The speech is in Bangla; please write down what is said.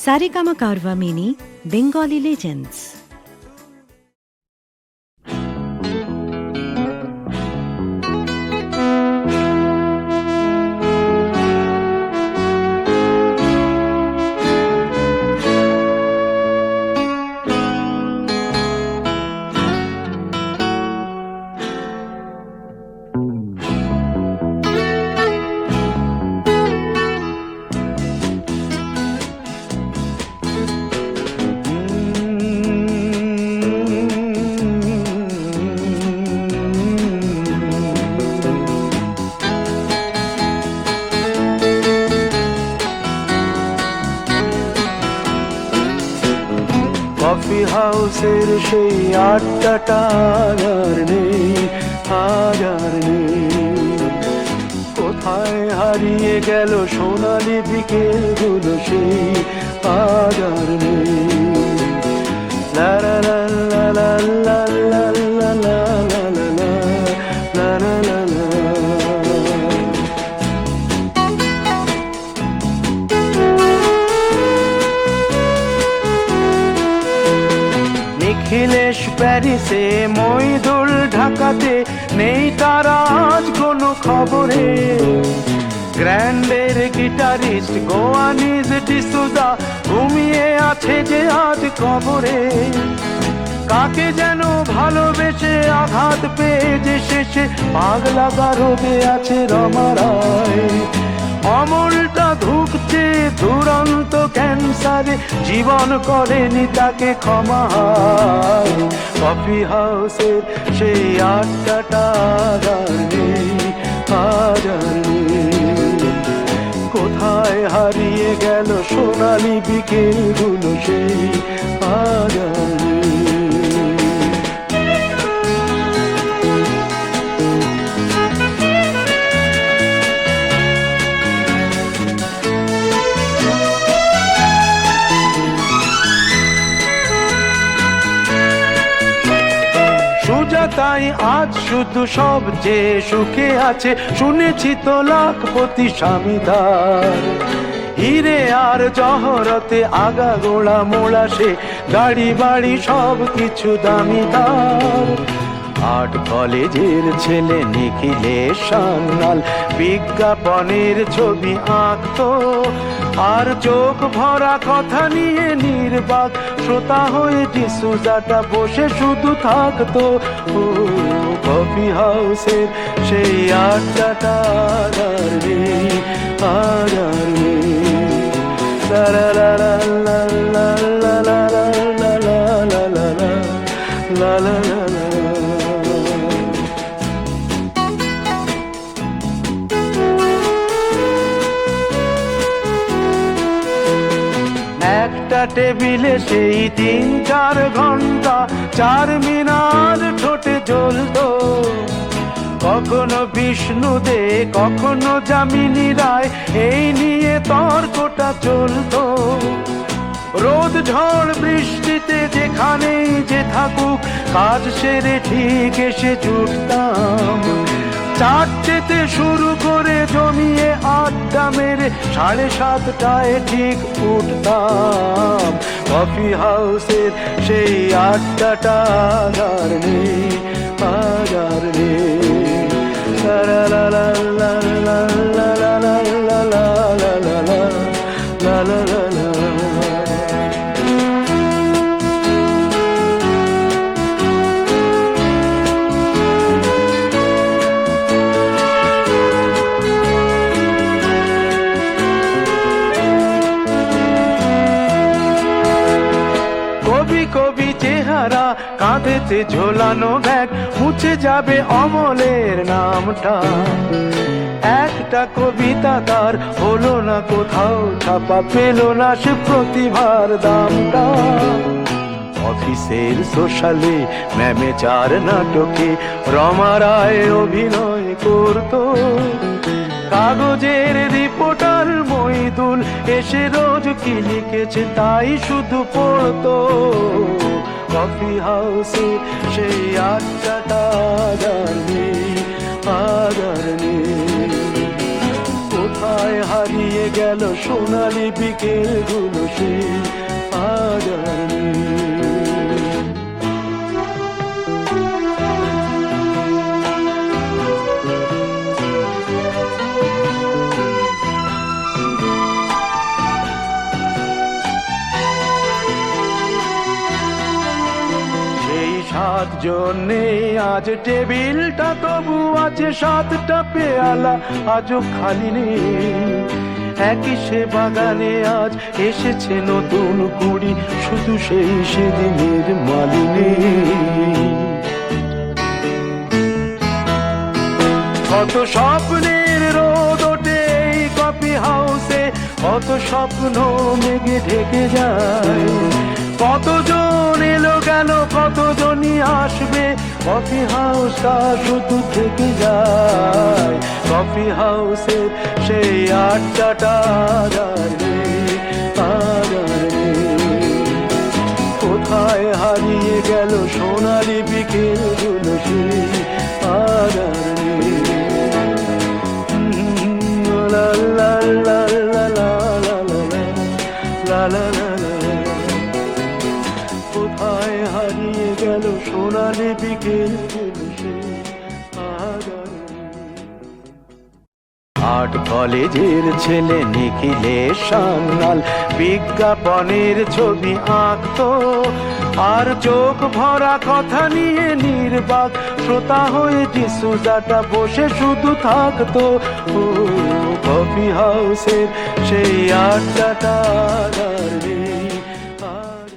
Saregama Carvaan mini Bengali legends. Coffee হাউসের সেই আড্ডাটা আর নেই, আজ আর নেই। কোথায় হারিয়ে গেল সোনালি বিকেলগুলো সেই আজ আর নেই। লা লা লা লা লা লা লা লা লা লা লা লা লা লা। নিখিলেশ প্যারিসে, মইদুল ঢাকাতে, নেই তারা আজ কোনো খবরে। গ্র্যান্ডের গিটারিস্ট গোয়ানিজ ডিসুজা ঘুমিয়ে আছে যে আজ কবরে। কাকে যেন ভালোবেসে আঘাত পেয়ে যে শেষে পাগলা গারদে আছে রমা রায়। অমলটা ধুকছে দুরন্ত ক্যান্সারে, জীবন করেনি তাকে ক্ষমা। কফি হাউসের সেই আড্ডাটা আর নেই, আজ আর নেই। কোথায় হারিয়ে গেল সোনালি বিকেলগুলো সেই আজ আর নেই। তাই আজ শুধু সব যে সুখে আছে, শুনেছি তো লাখপতি স্বামীদার। হিরে আর জহরতে আগা গোড়া মোড়া সে, গাড়ি বাড়ি সব কিছু দামিদার। আর্ট কলেজের ছেলে নিখিলেশ সান্যাল বিজ্ঞাপনের ছবি আঁকতো, আর চোখ ভরা কথা নিয়ে নির্বাক শ্রোতা হয়ে ডিসুজাটা বসে শুধু থাকতো। ও কফি হাউসের সেই আড্ডাটা আর নেই, আর নেই। লা লা লা লা লা লা লা লা লা লা লা লা লা লা লা। একটা টেবিলে সেই 3-4 ঘন্টা চার মিনার ঠোঁটে জ্বলতো। কখনো বিষ্ণু দে, কখনো যামিনী রায়, এই নিয়ে তর্কটা চলতো। রোদ ঝড় বৃষ্টিতে যেখানেই যে থাকুক, কাজ সেরে ঠিক এসে জুটতাম। 4টেতে শুরু করে জমিয়ে আড্ডা মেরে 7:30টায় ঠিক উঠতাম। কফি হাউসের সেই আড্ডাটা আর নেই, আজ আর নেই। লা লা লা লা লা লা লা লা লা লা লা লা লা লা। কবি চেহারা, কাঁধেতে ঝোলানো ব্যাগ, মুছে যাবে অমলের নামটা। একটা কবিতা তার হলো না কোথাও ছাপা, পেল না সে প্রতিভার দামটা। অফিসের সোশ্যালে, ম্যামেচার নাটকে রমা রায় অভিনয় করতো। কাগজের রিপোর্টার মইদুল এসে রোজ কি লিখেছে তাই শুধু পড়তো। কফি হাউসে সেই আড্ডাটা আর নেই, আজ আর নেই। কোথায় হারিয়ে গেল সোনালি বিকেলগুলো সেই 5 জন নেই আজ টেবিলটা, তবু আছে 7টা পেয়ালা আজও খালি নেই। একই সে বাগানে আজ এসেছে নতুন কুড়ি, শুধু সেই সেদিনের মালিনী। কত স্বপ্নের রোদ ওঠে এই কফি হাউসে, কত স্বপ্ন মেঘে ঢেকে যায়। কতজন এলো গেল, কতজনই আসবে, কফি হাউসটা শুধু থেকে যায়। কফি হাউসের সেই আড্ডাটা আর নেই, আর নেই। কোথায় হারিয়ে গেল সোনালি বিকেলগুলো সেই আর নেই। লা লা লা লা লা লা লা লা লা লা। কোথায় হারিয়ে গেল সোনালি বিকেলগুলো সেই আর আর্ট কলেজের ছেলে নিখিলেশ সান্যাল বিজ্ঞাপনের ছবি আঁকতো, আর চোখ ভরা কথা নিয়ে নির্বাক শ্রোতা হয়ে ডিসুজাটা বসে শুধু থাকতো। ও কফি হাউসের সেই আড্ডাটা আর নেই।